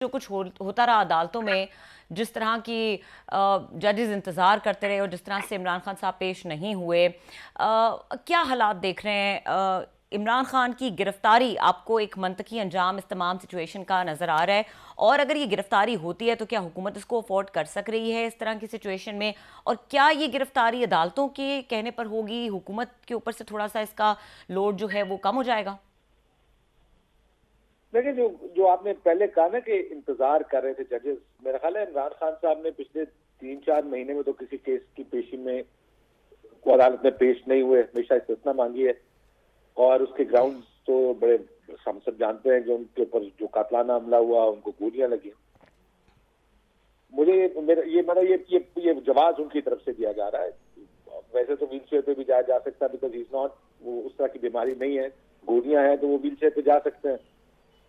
जो कुछ होता रहा अदालतों में, जिस तरह की जजेस इंतज़ार करते रहे और जिस तरह से इमरान खान साहब पेश नहीं हुए, क्या हालात देख रहे हैं? इमरान खान की गिरफ्तारी आपको एक मंतकी अंजाम इस तमाम सिचुएशन का नज़र आ रहा है? और अगर ये गिरफ्तारी होती है तो क्या हुकूमत इसको अफोर्ड कर सक रही है इस तरह की सिचुएशन में? और क्या ये गिरफ्तारी अदालतों के कहने पर होगी, हुकूमत के ऊपर से थोड़ा सा इसका लोड जो है वो कम हो जाएगा? देखिए, जो जो आपने पहले कहा ना कि इंतजार कर रहे थे जजेस, मेरा ख्याल है इमरान खान साहब ने पिछले 3-4 महीने में तो किसी केस की पेशी में वो अदालत में पेश नहीं हुए, हमेशा इस्तीफा मांगी है। और उसके ग्राउंड तो बड़े, हम सब जानते हैं कि उनके ऊपर जो कातलाना हमला हुआ, उनको गोलियां लगी। मुझे ये जवाब उनकी तरफ से दिया जा रहा है। वैसे तो व्हील चेयर पे भी जाया जा सकता है, बिकॉज ही इज नॉट, वो उस तरह की बीमारी नहीं है। गोलियां हैं तो वो व्हील चेयर पे जा सकते हैं।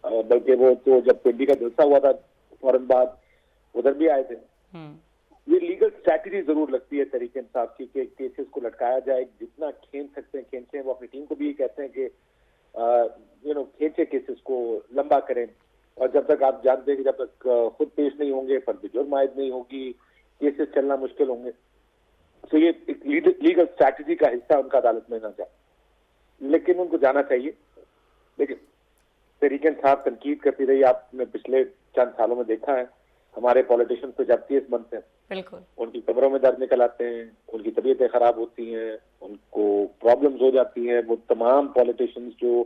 बल्कि वो तो जब पिंडी का जलसा हुआ था फौरन बाद उधर भी आए थे। ये लीगल स्ट्रैटेजी जरूर लगती है तहरीक इंसाफ की कि केसेस को लटकाया जाए, जितना खींच सकते हैं खींचे। वो अपनी टीम को भी ये कहते हैं कि खींचे केसेस को, लंबा करें। और जब तक आप जानते हैं कि जब तक खुद पेश नहीं होंगे, पर जुर्म आयद नहीं होगी, केसेस चलना मुश्किल होंगे। तो ये एक लीगल स्ट्रैटेजी का हिस्सा उनका अदालत में ना जाए, लेकिन उनको जाना चाहिए। लेकिन तहरीक इंसाफ तनकीद करती रही, आपने पिछले चंद सालों में देखा है। हमारे पॉलिटिशियंस तो जब केस बनते हैं, बिल्कुल, उनकी कब्रों में दर्द निकल आते हैं, उनकी तबीयतें खराब होती हैं, उनको प्रॉब्लम्स हो जाती हैं। वो तमाम पॉलिटिशियंस जो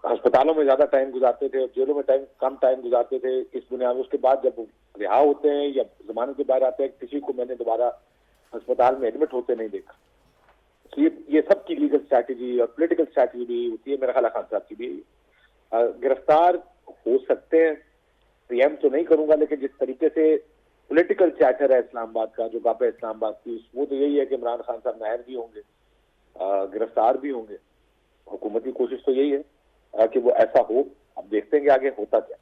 अस्पतालों में ज्यादा टाइम गुजारते थे और जेलों में कम टाइम गुजारते थे, इस बुनियाद उसके बाद जब वो रिहा होते हैं या जमानत के बाहर आते हैं, किसी को मैंने दोबारा अस्पताल में एडमिट होते नहीं देखा। तो ये सब की लीगल स्ट्रैटेजी और पॉलिटिकल स्ट्रैटेजी भी होती है। मेरा ख्याल खान साहब की भी गिरफ्तार हो सकते हैं, प्रियम तो नहीं करूंगा, लेकिन जिस तरीके से पॉलिटिकल चैटर है इस्लामाबाद का, जो बाप है इस्लामाबाद की, वो तो यही है कि इमरान खान साहब नाहर भी होंगे, गिरफ्तार भी होंगे। हुकूमत की कोशिश तो यही है कि वो ऐसा हो। अब देखते हैं कि आगे होता क्या।